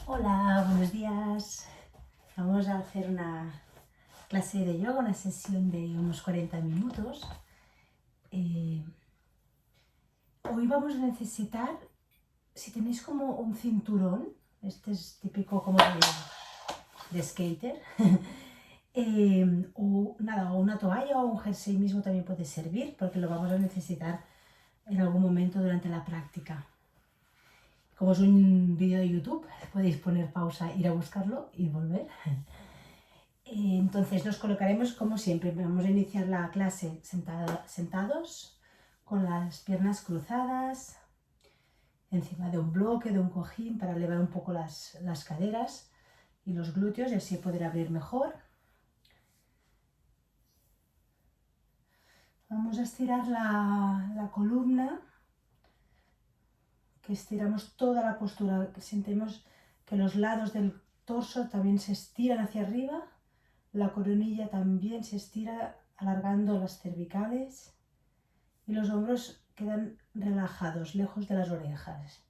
Hola, buenos días. Vamos a hacer una clase de yoga, una sesión de unos 40 minutos. Hoy vamos a necesitar, si tenéis como un cinturón, este es típico como de skater, o una toalla o un jersey mismo también puede servir porque lo vamos a necesitar en algún momento durante la práctica. Como es un vídeo de YouTube, podéis poner pausa, ir a buscarlo y volver. Entonces nos colocaremos como siempre. Vamos a iniciar la clase sentados, con las piernas cruzadas, encima de un bloque, de un cojín, para elevar un poco las caderas y los glúteos y así poder abrir mejor. Vamos a estirar la columna, que estiramos toda la postura, que sentimos que los lados del torso también se estiran hacia arriba, la coronilla también se estira alargando las cervicales y los hombros quedan relajados, lejos de las orejas.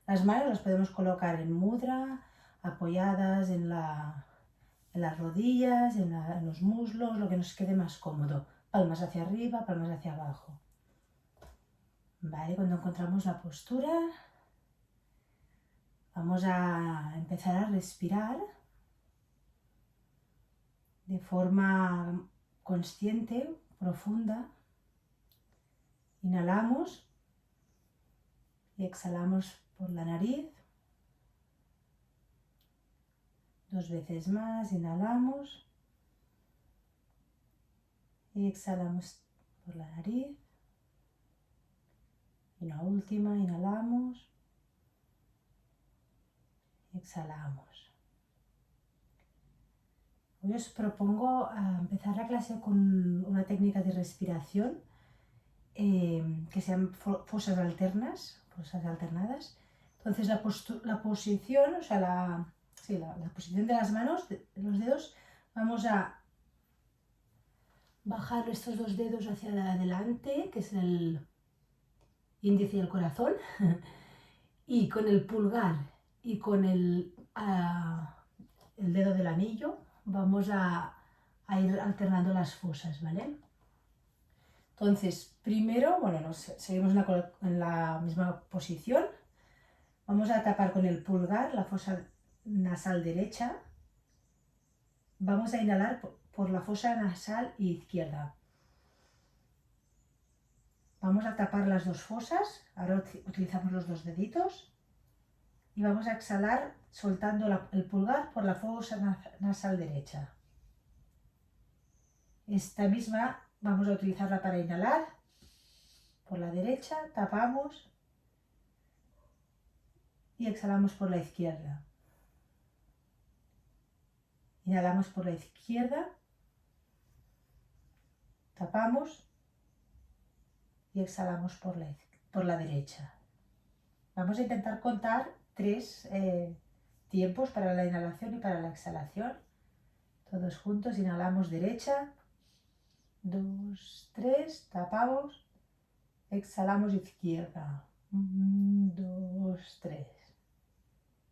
Las manos las podemos colocar en mudra, apoyadas en las rodillas, en los muslos, lo que nos quede más cómodo. Palmas hacia arriba, palmas hacia abajo. Vale, cuando encontramos la postura, vamos a empezar a respirar de forma consciente, profunda. Inhalamos y exhalamos por la nariz. 2 veces más, inhalamos y exhalamos por la nariz. Y una última, inhalamos y exhalamos. Hoy os propongo empezar la clase con una técnica de respiración que sean fosas alternadas. Entonces la posición, o sea, la posición de las manos, de los dedos, vamos a bajar estos 2 dedos hacia adelante, que es el índice y el corazón, y con el pulgar y con el dedo del anillo vamos a ir alternando las fosas, ¿vale? Entonces, primero, seguimos en la misma posición. Vamos a tapar con el pulgar la fosa nasal derecha. Vamos a inhalar por la fosa nasal izquierda. Vamos a tapar las 2 fosas. Ahora utilizamos los 2 deditos. Y vamos a exhalar soltando el pulgar por la fosa nasal derecha. Esta misma vamos a utilizarla para inhalar por la derecha, tapamos y exhalamos por la izquierda. Inhalamos por la izquierda, tapamos y exhalamos por la derecha. Vamos a intentar contar 3 tiempos para la inhalación y para la exhalación. Todos juntos, inhalamos derecha, 2, 3, tapamos, exhalamos izquierda, 1, 2, 3.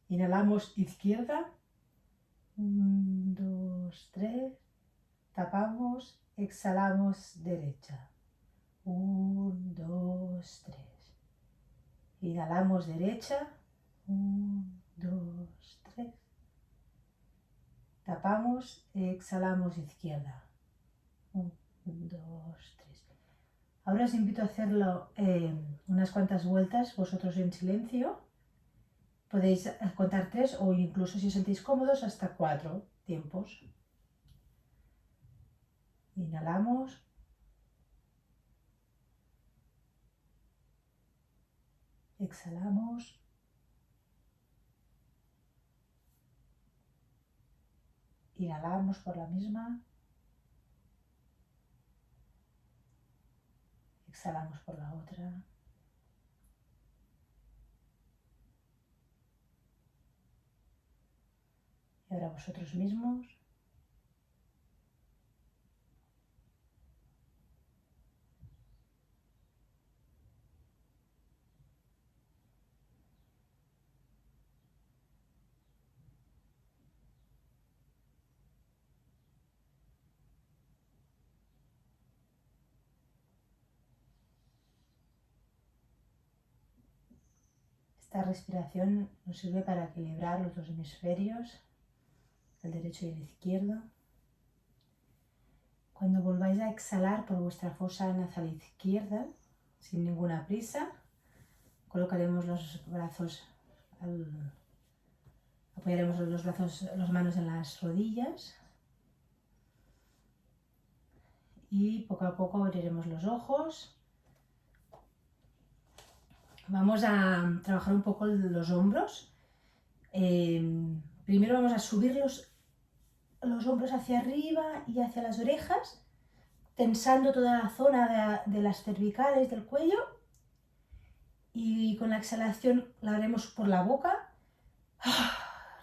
Inhalamos izquierda, 1, 2, 3, tapamos, exhalamos derecha, 1, 2, 3. Inhalamos derecha, 1, 2, 3. Tapamos, exhalamos izquierda, 1, 2, 3. Ahora os invito a hacerlo unas cuantas vueltas, vosotros en silencio. Podéis contar 3 o incluso, si os sentís cómodos, hasta 4 tiempos. Inhalamos. Exhalamos. Inhalamos por la misma. Exhalamos por la otra. Y ahora vosotros mismos. Esta respiración nos sirve para equilibrar los dos hemisferios, el derecho y el izquierdo. Cuando volváis a exhalar por vuestra fosa nasal izquierda, sin ninguna prisa, colocaremos los brazos, apoyaremos los brazos, las manos en las rodillas y poco a poco abriremos los ojos. Vamos a trabajar un poco los hombros. Primero vamos a subir los hombros hacia arriba y hacia las orejas, tensando toda la zona de las cervicales del cuello, y con la exhalación la haremos por la boca.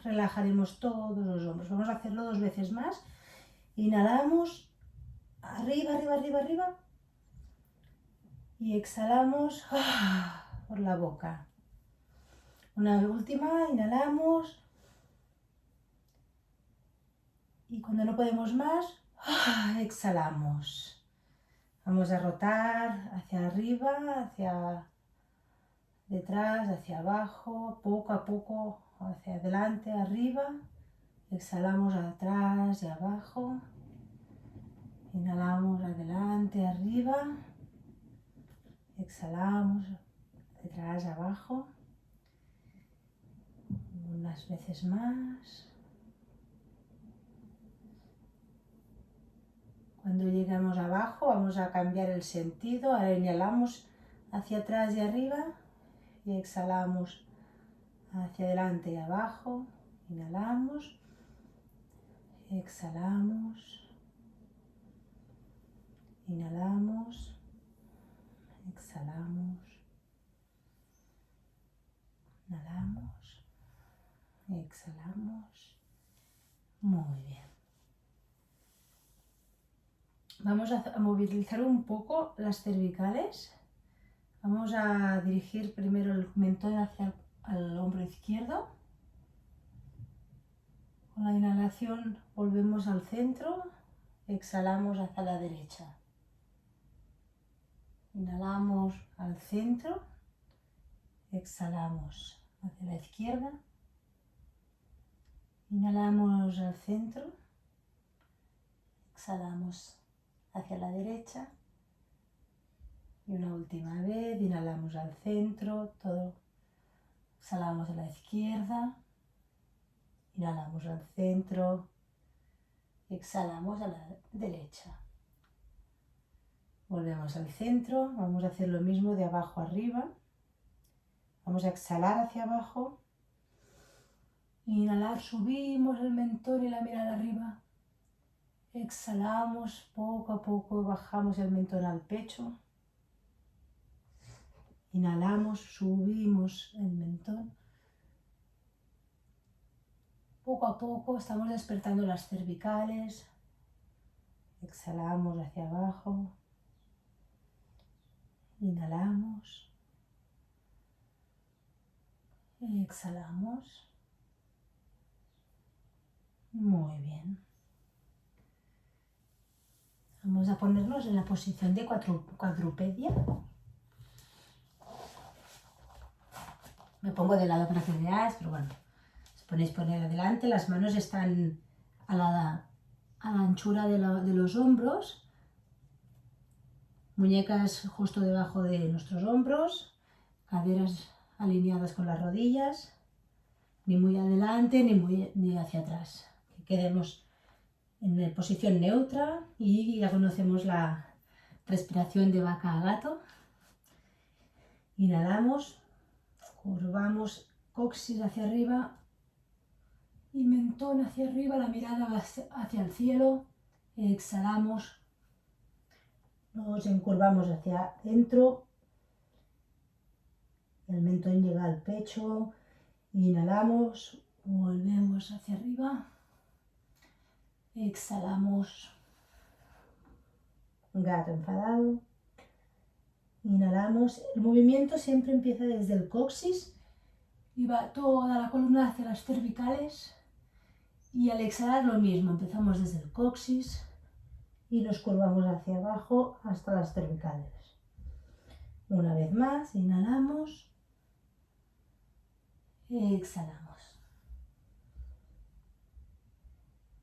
Relajaremos todos los hombros. Vamos a hacerlo 2 veces más. Inhalamos, arriba, arriba, arriba, arriba, y exhalamos por la boca. Una última, inhalamos, y cuando no podemos más, exhalamos. Vamos a rotar hacia arriba, hacia detrás, hacia abajo, poco a poco, hacia adelante, arriba. Exhalamos atrás y abajo. Inhalamos adelante, arriba. Exhalamos detrás, abajo. Unas veces más. Cuando llegamos abajo vamos a cambiar el sentido. Ahora inhalamos hacia atrás y arriba y exhalamos hacia adelante y abajo. Inhalamos, exhalamos, inhalamos, exhalamos, inhalamos, exhalamos. Muy bien. Vamos a movilizar un poco las cervicales. Vamos a dirigir primero el mentón hacia el hombro izquierdo. Con la inhalación volvemos al centro, exhalamos hacia la derecha. Inhalamos al centro, exhalamos hacia la izquierda. Inhalamos al centro, exhalamos hacia la derecha. Y una última vez, inhalamos al centro, todo. Exhalamos a la izquierda, inhalamos al centro, exhalamos a la derecha. Volvemos al centro, vamos a hacer lo mismo de abajo arriba. Vamos a exhalar hacia abajo. Inhalar, subimos el mentón y la mirada arriba. Exhalamos, poco a poco bajamos el mentón al pecho. Inhalamos, subimos el mentón. Poco a poco estamos despertando las cervicales. Exhalamos hacia abajo. Inhalamos. Exhalamos. Muy bien. Vamos a ponernos en la posición de cuadrupedia. Me pongo de lado para que veáis, pero bueno, os ponéis poner adelante, las manos están a la anchura de los hombros, muñecas justo debajo de nuestros hombros, caderas alineadas con las rodillas, ni muy adelante ni hacia atrás. Que quedemos en posición neutra y ya conocemos la respiración de vaca a gato. Inhalamos. Curvamos coxis hacia arriba y mentón hacia arriba, la mirada hacia el cielo. Exhalamos, nos encurvamos hacia adentro, el mentón llega al pecho. Inhalamos, volvemos hacia arriba. Exhalamos, gato enfadado. Inhalamos, el movimiento siempre empieza desde el coxis y va toda la columna hacia las cervicales, y al exhalar lo mismo, empezamos desde el coxis y nos curvamos hacia abajo hasta las cervicales. Una vez más, inhalamos, Exhalamos.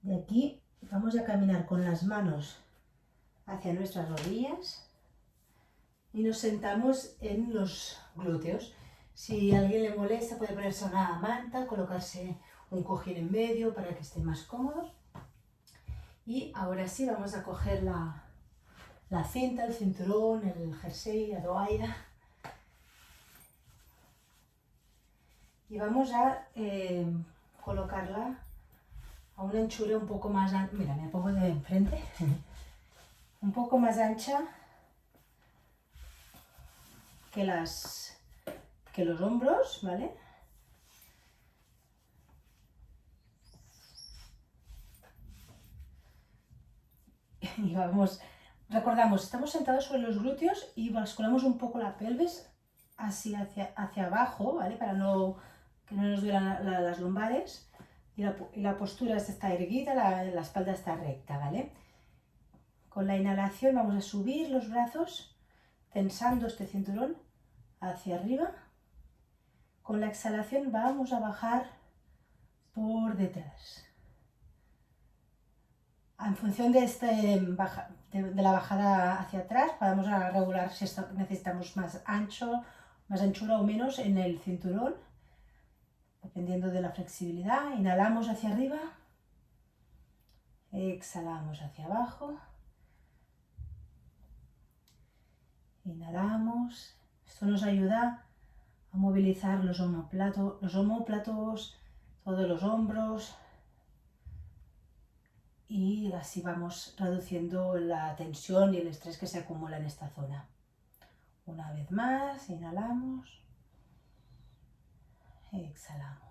De aquí vamos a caminar con las manos hacia nuestras rodillas y nos sentamos en los glúteos. Si a alguien le molesta puede ponerse una manta, colocarse un cojín en medio para que estén más cómodos. Y ahora sí vamos a coger la cinta, el cinturón, el jersey, la toalla. Y vamos a colocarla a una anchura un poco más ancha. Mira, me pongo de enfrente. Un poco más ancha que los hombros, ¿vale? Y vamos, recordamos, estamos sentados sobre los glúteos y basculamos un poco la pelvis hacia abajo, ¿vale? Para que no nos duelan las lumbares. Y la postura está erguida, la espalda está recta, ¿vale? Con la inhalación vamos a subir los brazos, tensando este cinturón hacia arriba. Con la exhalación vamos a bajar por detrás. En función de la bajada hacia atrás, podemos regular si necesitamos más anchura o menos en el cinturón, dependiendo de la flexibilidad. Inhalamos hacia arriba, exhalamos hacia abajo, inhalamos. Esto nos ayuda a movilizar los omóplatos, todos los hombros, y así vamos reduciendo la tensión y el estrés que se acumula en esta zona. Una vez más, inhalamos, exhalamos,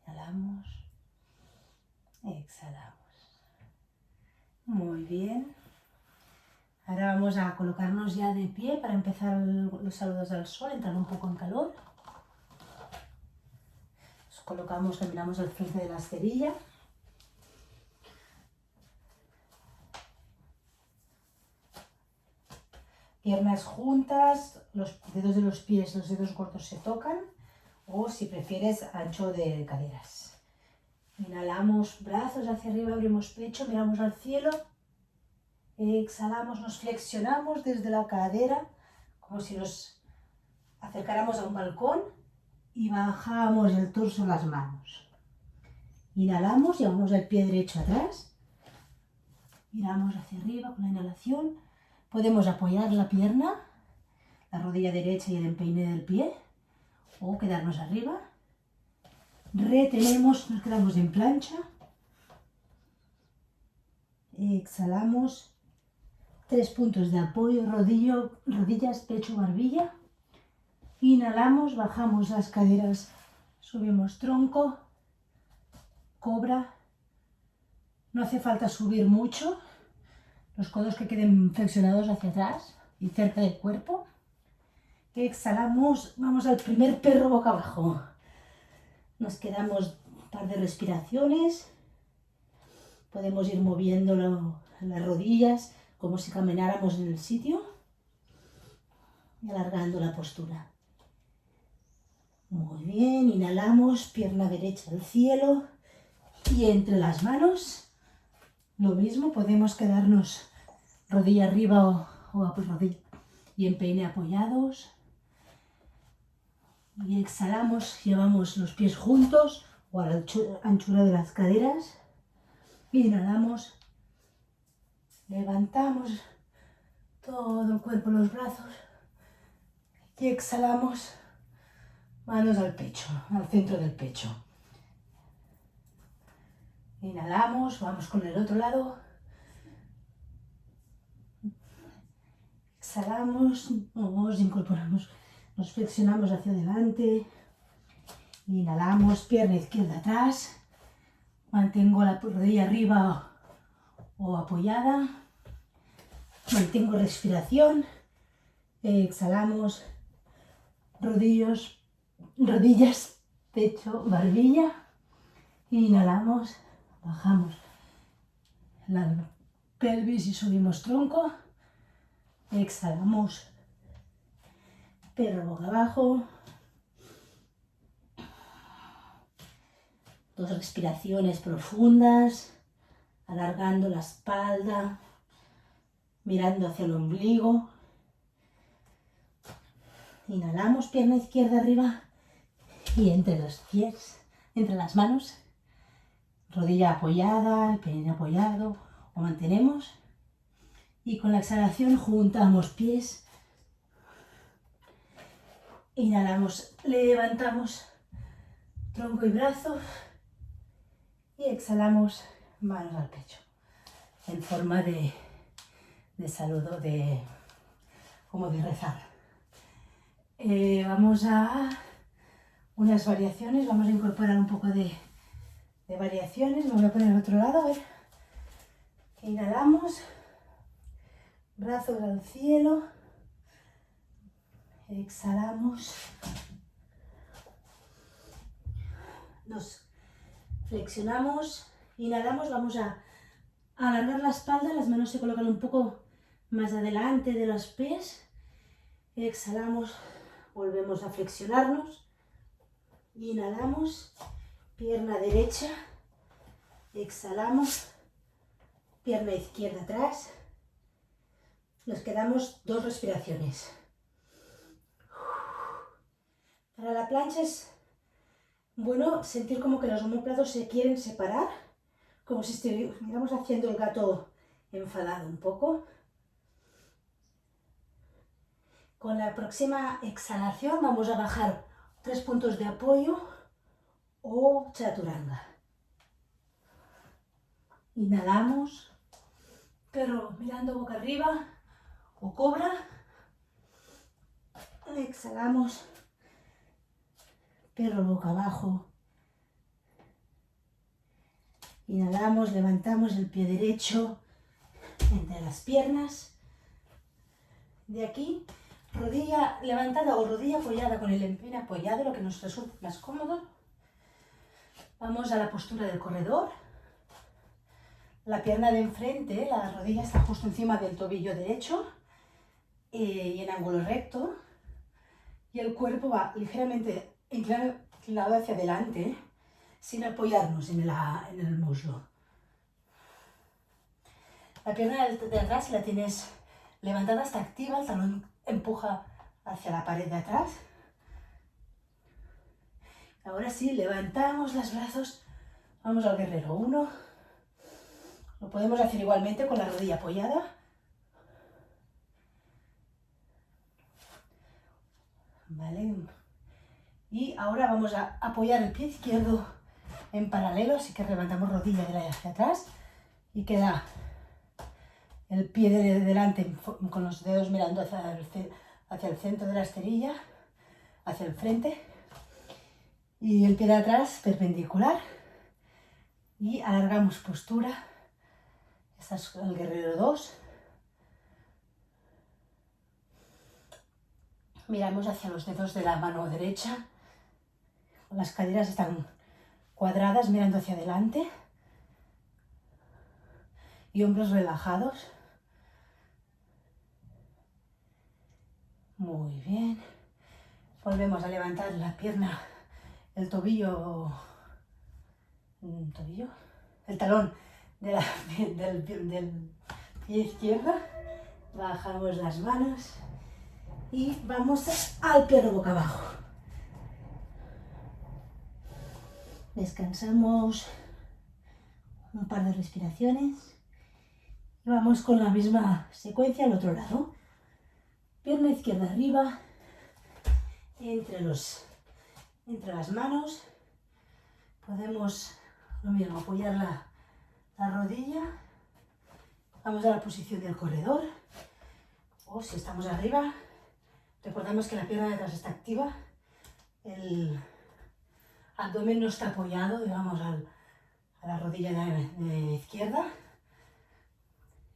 inhalamos, exhalamos. Muy bien. Ahora vamos a colocarnos ya de pie para empezar los saludos al sol, entrar un poco en calor. Nos colocamos, caminamos al frente de la esterilla. Piernas juntas, los dedos de los pies, los dedos gordos se tocan, o si prefieres, ancho de caderas. Inhalamos, brazos hacia arriba, abrimos pecho, miramos al cielo. Exhalamos, nos flexionamos desde la cadera, como si nos acercáramos a un balcón, y bajamos el torso a las manos. Inhalamos, llevamos el pie derecho atrás, miramos hacia arriba con la inhalación. Podemos apoyar la pierna, la rodilla derecha y el empeine del pie, o quedarnos arriba. Retenemos, nos quedamos en plancha. Exhalamos, 3 puntos de apoyo, rodillas, pecho, barbilla. Inhalamos, bajamos las caderas, subimos tronco, cobra. No hace falta subir mucho, los codos que queden flexionados hacia atrás y cerca del cuerpo. Exhalamos, vamos al primer perro boca abajo. Nos quedamos un par de respiraciones. Podemos ir moviendo las rodillas como si camináramos en el sitio y alargando la postura. Muy bien, inhalamos, pierna derecha al cielo y entre las manos. Lo mismo, podemos quedarnos rodilla arriba o rodilla y empeine apoyados. Y exhalamos, llevamos los pies juntos o a la anchura de las caderas. Inhalamos, levantamos todo el cuerpo, los brazos, y exhalamos, manos al pecho, al centro del pecho. Inhalamos, vamos con el otro lado. Exhalamos, nos incorporamos, nos flexionamos hacia adelante. Inhalamos, pierna izquierda atrás. Mantengo la rodilla arriba o apoyada. Mantengo respiración. Exhalamos, rodillas, pecho, barbilla. Inhalamos, bajamos la pelvis y subimos tronco. Exhalamos, perro boca abajo. 2 respiraciones profundas, alargando la espalda, mirando hacia el ombligo. Inhalamos, pierna izquierda arriba y entre los pies, entre las manos, rodilla apoyada, el peine apoyado, o mantenemos. Y con la exhalación juntamos pies. Inhalamos, levantamos tronco y brazos. Y exhalamos, manos al pecho. En forma de saludo, como de rezar. Vamos a unas variaciones, vamos a incorporar un poco de variaciones. Me voy a poner al otro lado, a ver. Inhalamos, brazos al cielo. Exhalamos. Nos flexionamos, inhalamos, vamos a alargar la espalda, las manos se colocan un poco más adelante de los pies. Exhalamos, volvemos a flexionarnos. Inhalamos, pierna derecha. Exhalamos, pierna izquierda atrás. Nos quedamos 2 respiraciones. Para la plancha es bueno sentir como que los omóplatos se quieren separar, como si estuviéramos haciendo el gato enfadado un poco. Con la próxima exhalación vamos a bajar 3 puntos de apoyo o chaturanga. Inhalamos, perro mirando boca arriba o cobra. Exhalamos, perro boca abajo. Inhalamos, levantamos el pie derecho entre las piernas. De aquí, rodilla levantada o rodilla apoyada con el empeine apoyado, lo que nos resulte más cómodo. Vamos a la postura del corredor. La pierna de enfrente, la rodilla está justo encima del tobillo derecho y en ángulo recto. Y el cuerpo va ligeramente inclinado hacia adelante, sin apoyarnos en el muslo. La pierna de atrás, si la tienes levantada, está activa, el talón empuja hacia la pared de atrás. Ahora sí, levantamos los brazos, vamos al guerrero 1. Lo podemos hacer igualmente con la rodilla apoyada. Vale. Y ahora vamos a apoyar el pie izquierdo en paralelo, así que levantamos rodilla hacia atrás y queda el pie de delante con los dedos mirando hacia el centro de la esterilla, hacia el frente, y el pie de atrás perpendicular, y alargamos postura. Este es el guerrero 2. Miramos hacia los dedos de la mano derecha, las caderas están cuadradas mirando hacia adelante y hombros relajados. Muy bien. Volvemos a levantar la pierna, el talón del pie izquierdo. Bajamos las manos y vamos al perro boca abajo. Descansamos un par de respiraciones y vamos con la misma secuencia al otro lado. Pierna izquierda arriba, entre las manos. Podemos lo mismo, apoyar la rodilla. Vamos a la posición del corredor. O si estamos arriba, recordamos que la pierna de atrás está activa. El abdomen no está apoyado, digamos, a la rodilla de izquierda.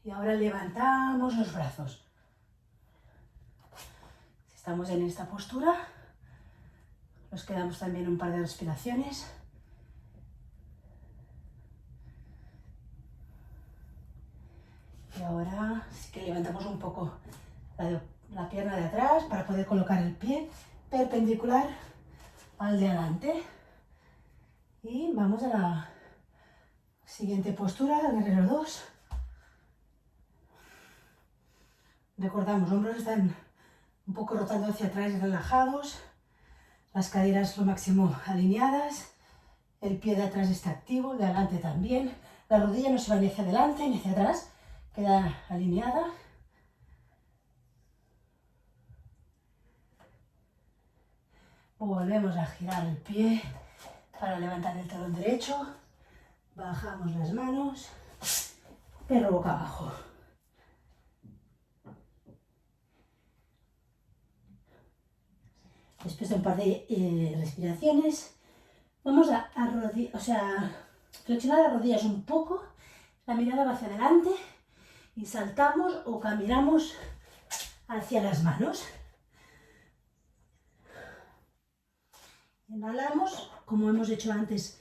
Y ahora levantamos los brazos. Si estamos en esta postura, nos quedamos también un par de respiraciones. Y ahora sí que levantamos un poco la pierna de atrás para poder colocar el pie perpendicular al de adelante. Y vamos a la siguiente postura, el guerrero 2. Recordamos, hombros están un poco rotando hacia atrás y relajados. Las caderas lo máximo alineadas. El pie de atrás está activo, el de adelante también. La rodilla no se va ni hacia adelante ni hacia atrás. Queda alineada. Volvemos a girar el pie para levantar el talón derecho. Bajamos las manos. Perro boca abajo. Después de un par de respiraciones, vamos a flexionar las rodillas un poco. La mirada va hacia adelante y saltamos o caminamos hacia las manos. Inhalamos, como hemos hecho antes,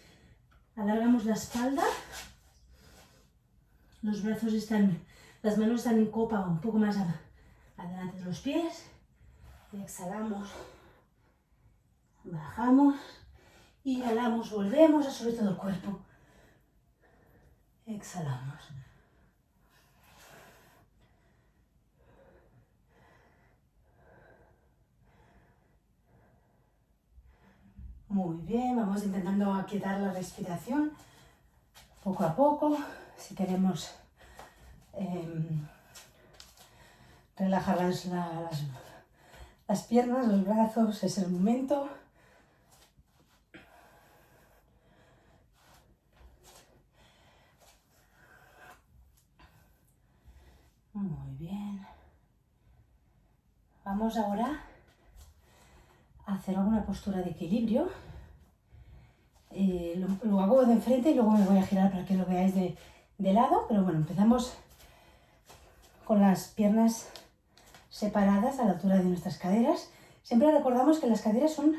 alargamos la espalda. Los brazos las manos están en copa un poco más adelante de los pies. Exhalamos, bajamos, inhalamos, volvemos a subir todo el cuerpo. Exhalamos. Muy bien, vamos intentando aquietar la respiración poco a poco. Si queremos relajar las piernas, los brazos, es el momento. Muy bien. Vamos ahora a hacer alguna postura de equilibrio. Lo hago de enfrente y luego me voy a girar para que lo veáis de lado. Pero bueno, empezamos con las piernas separadas a la altura de nuestras caderas. Siempre recordamos que las caderas son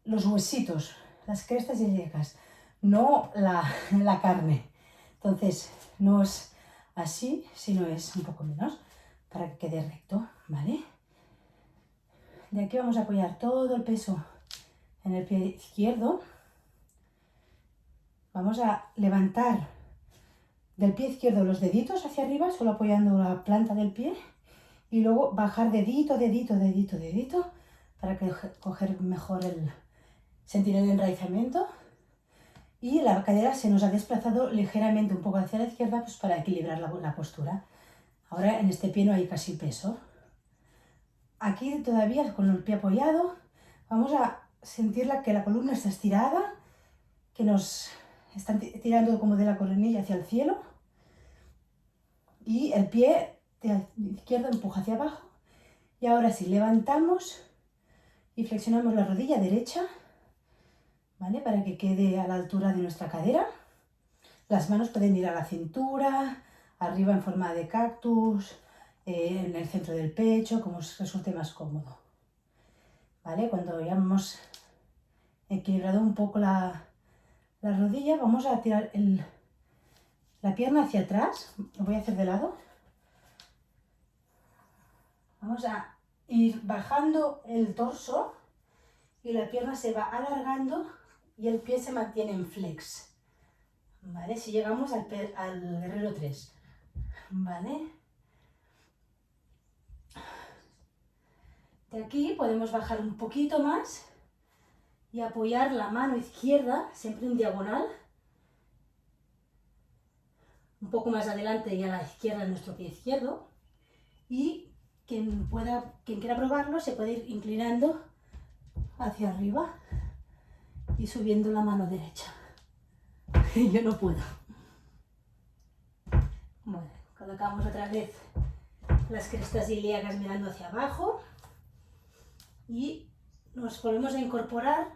los huesitos, las crestas ilíacas, no la carne. Entonces, no es así, sino es un poco menos, para que quede recto, ¿vale? De aquí vamos a apoyar todo el peso en el pie izquierdo. Vamos a levantar del pie izquierdo los deditos hacia arriba, solo apoyando la planta del pie. Y luego bajar dedito, dedito, dedito, dedito, para coger mejor sentir el enraizamiento. Y la cadera se nos ha desplazado ligeramente un poco hacia la izquierda, pues para equilibrar la postura. Ahora en este pie no hay casi peso. Aquí todavía con el pie apoyado, vamos a sentir que la columna está estirada, que nos están tirando como de la coronilla hacia el cielo. Y el pie de izquierda empuja hacia abajo. Y ahora sí, levantamos y flexionamos la rodilla derecha, ¿vale? Para que quede a la altura de nuestra cadera. Las manos pueden ir a la cintura, arriba en forma de cactus, en el centro del pecho, como os resulte más cómodo. ¿Vale? Cuando ya hemos equilibrado un poco la rodilla, vamos a tirar la pierna hacia atrás. Lo voy a hacer de lado. Vamos a ir bajando el torso y la pierna se va alargando y el pie se mantiene en flex. ¿Vale? Si llegamos al guerrero 3. ¿Vale? De aquí podemos bajar un poquito más y apoyar la mano izquierda, siempre en diagonal, un poco más adelante y a la izquierda de nuestro pie izquierdo. Y quien quiera probarlo se puede ir inclinando hacia arriba y subiendo la mano derecha. Yo no puedo. Bueno, colocamos otra vez las crestas ilíacas mirando hacia abajo y nos volvemos a incorporar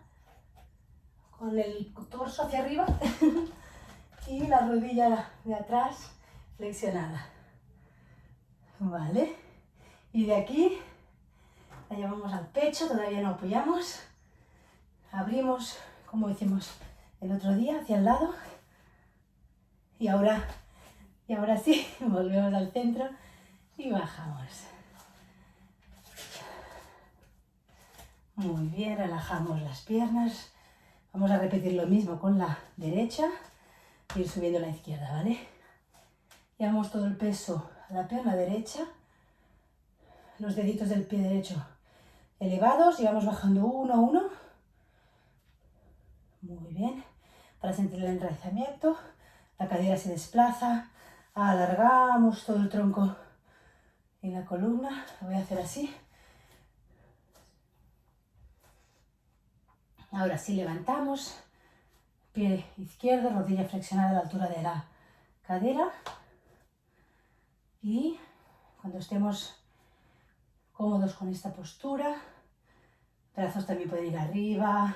con el torso hacia arriba y la rodilla de atrás flexionada. Vale, y de aquí la llevamos al pecho, todavía no apoyamos, abrimos como hicimos el otro día hacia el lado y ahora sí, volvemos al centro y bajamos. Muy bien, relajamos las piernas, Vamos a repetir lo mismo con la derecha, ir subiendo la izquierda, ¿vale? Llevamos todo el peso a la pierna derecha, los deditos del pie derecho elevados y vamos bajando uno a uno. Muy bien, para sentir el enraizamiento, la cadera se desplaza, alargamos todo el tronco y la columna, lo voy a hacer así. Ahora sí levantamos, pie izquierdo, rodilla flexionada a la altura de la cadera y cuando estemos cómodos con esta postura, brazos también pueden ir arriba,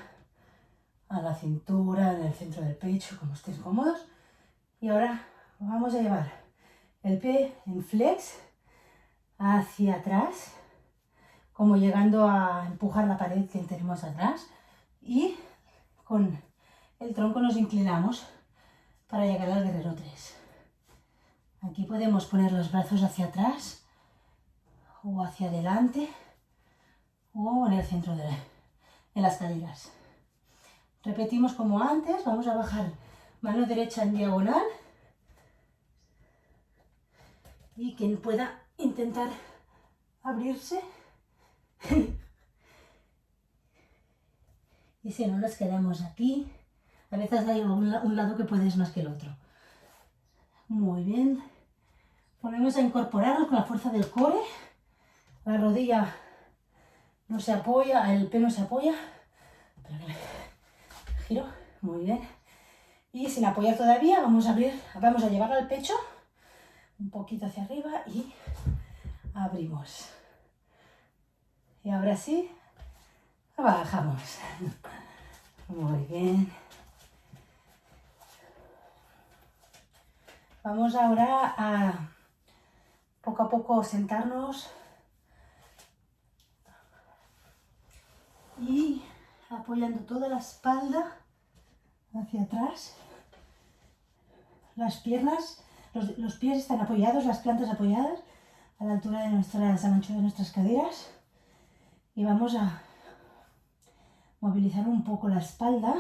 a la cintura, en el centro del pecho, como estéis cómodos. Y ahora vamos a llevar el pie en flex hacia atrás, como llegando a empujar la pared que tenemos atrás. Y con el tronco nos inclinamos para llegar al guerrero 3. Aquí podemos poner los brazos hacia atrás o hacia adelante o en el centro de las caderas. Repetimos como antes, vamos a bajar mano derecha en diagonal y quien pueda intentar abrirse y si no nos quedamos aquí. A veces hay un lado que puedes más que el otro. Muy bien. Volvemos a incorporarnos con la fuerza del core. La rodilla no se apoya, el pie no se apoya. Giro. Muy bien. Y sin apoyar todavía, vamos a llevar al pecho un poquito hacia arriba y abrimos. Y ahora sí, bajamos. Muy bien. Vamos ahora a poco sentarnos y apoyando toda la espalda hacia atrás. Las piernas, los pies están apoyados, las plantas apoyadas a la altura de a la anchura de nuestras caderas. Y vamos a movilizar un poco la espalda,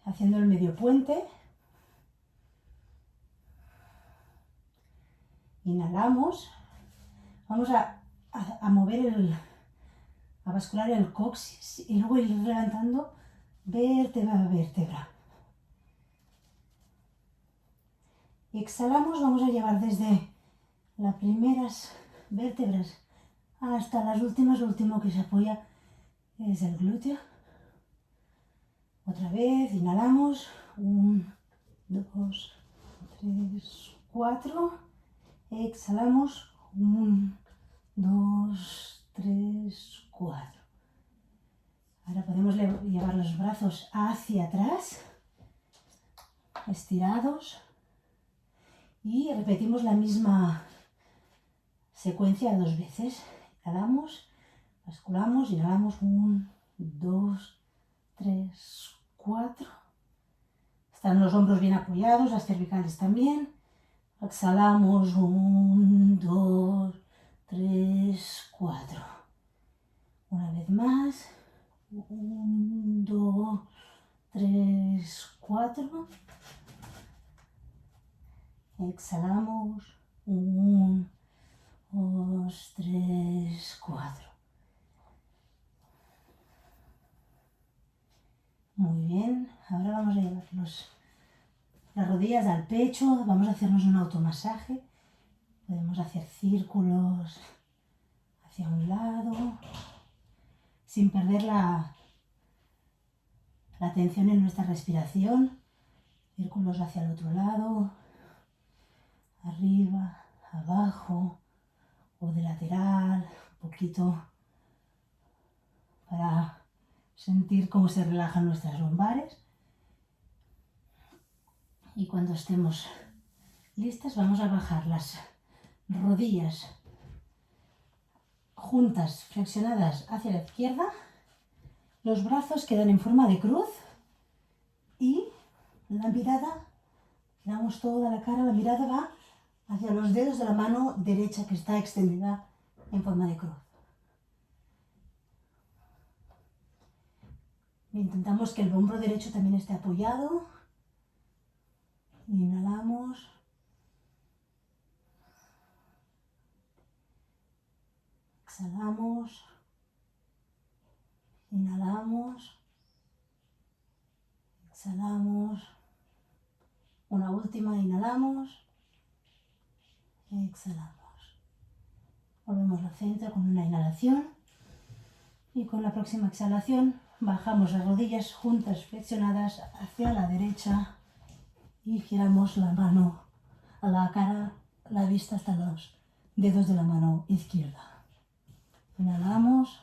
haciendo el medio puente. Inhalamos. Vamos a bascular el coxis y luego ir levantando vértebra a vértebra. Y exhalamos, vamos a llevar desde las primeras vértebras hasta las últimas. Lo último que se apoya es el glúteo. Otra vez, inhalamos. 1, 2, 3, 4. Exhalamos. 1, 2, 3, 4. Ahora podemos llevar los brazos hacia atrás, estirados. Y repetimos la misma secuencia 2 veces. Inhalamos, basculamos, inhalamos. 1, 2, 3, 4. Están los hombros bien apoyados, las cervicales también. Exhalamos. 1, 2, 3, 4. Una vez más. 1, 2, 3, 4. Exhalamos. 1, 2, 3, 4. Muy bien. Ahora vamos a llevar las rodillas al pecho. Vamos a hacernos un automasaje. Podemos hacer círculos hacia un lado, sin perder la atención en nuestra respiración. Círculos hacia el otro lado, arriba, abajo o de lateral, un poquito para sentir cómo se relajan nuestras lumbares. Y cuando estemos listas vamos a bajar las rodillas juntas, flexionadas hacia la izquierda. Los brazos quedan en forma de cruz y la mirada, giramos toda la cara, la mirada va hacia los dedos de la mano derecha que está extendida en forma de cruz. Intentamos que el hombro derecho también esté apoyado. Inhalamos. Exhalamos. Inhalamos. Exhalamos. Una última, inhalamos. Exhalamos. Volvemos al centro con una inhalación. Y con la próxima exhalación bajamos las rodillas juntas, flexionadas hacia la derecha. Y giramos la mano a la cara, la vista hasta los dedos de la mano izquierda. Inhalamos.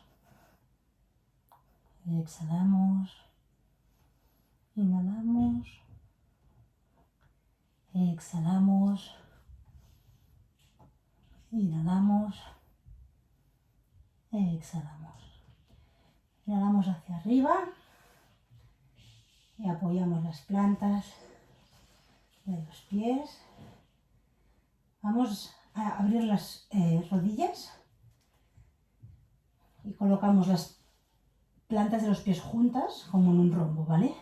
Exhalamos. Inhalamos. Exhalamos. Inhalamos. Exhalamos. Inhalamos hacia arriba y apoyamos las plantas de los pies. Vamos a abrir las rodillas y colocamos las plantas de los pies juntas como en un rombo, ¿vale?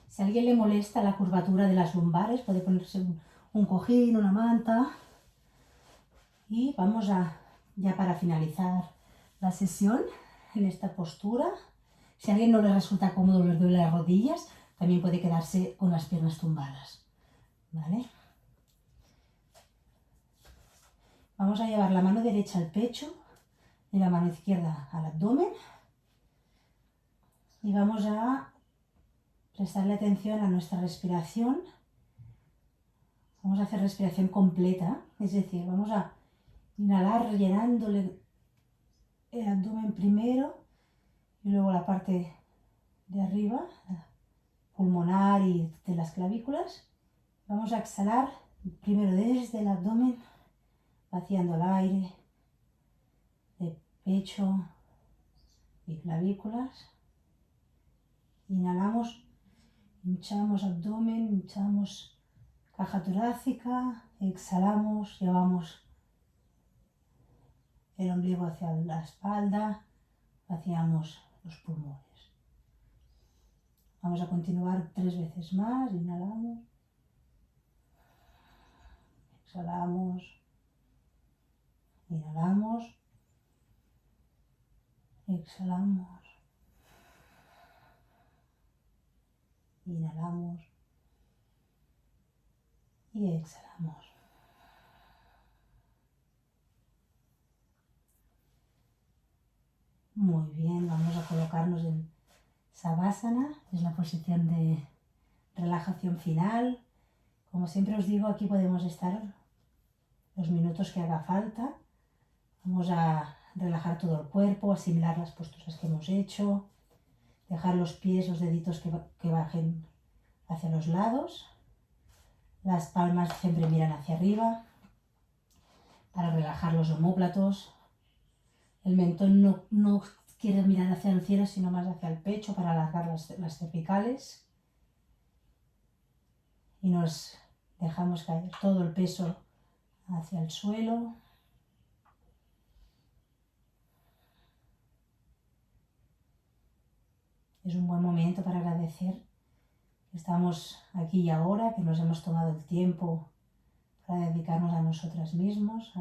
Si a alguien le molesta la curvatura de las lumbares, puede ponerse un cojín, una manta. Y vamos a, ya para finalizar la sesión, en esta postura. Si a alguien no le resulta cómodo, les duele las rodillas, también puede quedarse con las piernas tumbadas, ¿vale? Vamos a llevar la mano derecha al pecho y la mano izquierda al abdomen. Y vamos a prestarle atención a nuestra respiración. Vamos a hacer respiración completa, es decir, vamos a inhalar llenándole el abdomen primero y luego la parte de arriba, pulmonar y de las clavículas. Vamos a exhalar primero desde el abdomen, vaciando el aire de pecho y clavículas. Inhalamos, hinchamos abdomen, hinchamos caja torácica, exhalamos, llevamos el ombligo hacia la espalda, vaciamos los pulmones. Vamos a continuar 3 veces más. Inhalamos, exhalamos, inhalamos, exhalamos, inhalamos y exhalamos. Muy bien, vamos a colocarnos en Savasana, es la posición de relajación final. Como siempre os digo, aquí podemos estar los minutos que haga falta. Vamos a relajar todo el cuerpo, asimilar las posturas que hemos hecho, dejar los pies, los deditos que bajen hacia los lados. Las palmas siempre miran hacia arriba para relajar los omóplatos. El mentón no quiere mirar hacia el cielo, sino más hacia el pecho para alargar las cervicales. Y nos dejamos caer todo el peso hacia el suelo. Es un buen momento para agradecer que estamos aquí y ahora, que nos hemos tomado el tiempo para dedicarnos a nosotros mismos.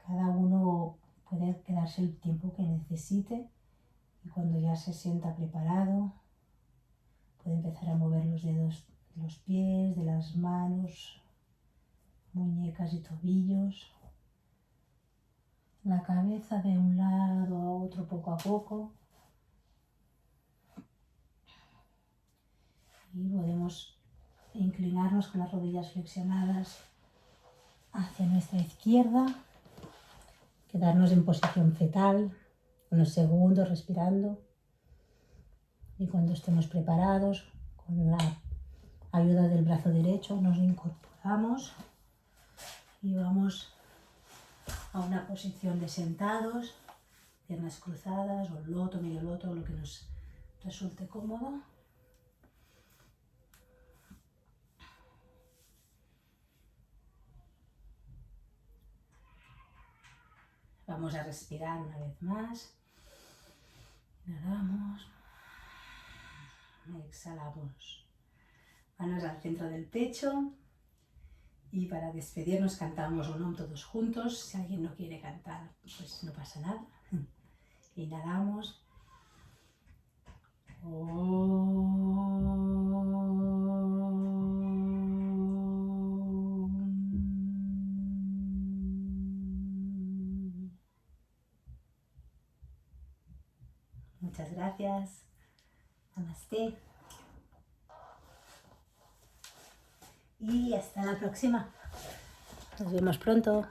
Cada uno puede quedarse el tiempo que necesite y cuando ya se sienta preparado puede empezar a mover los dedos de los pies, de las manos, muñecas y tobillos, la cabeza de un lado a otro poco a poco. Y podemos inclinarnos con las rodillas flexionadas hacia nuestra izquierda, quedarnos en posición fetal, unos segundos respirando. Y cuando estemos preparados, con la ayuda del brazo derecho, nos incorporamos y vamos a una posición de sentados, piernas cruzadas o loto, medio loto, lo que nos resulte cómodo. Vamos a respirar una vez más. Inhalamos. Exhalamos. Manos al centro del pecho. Y para despedirnos cantamos un Om todos juntos. Si alguien no quiere cantar, pues no pasa nada. Inhalamos. Muchas gracias. Namaste. Y hasta la próxima. Nos vemos pronto.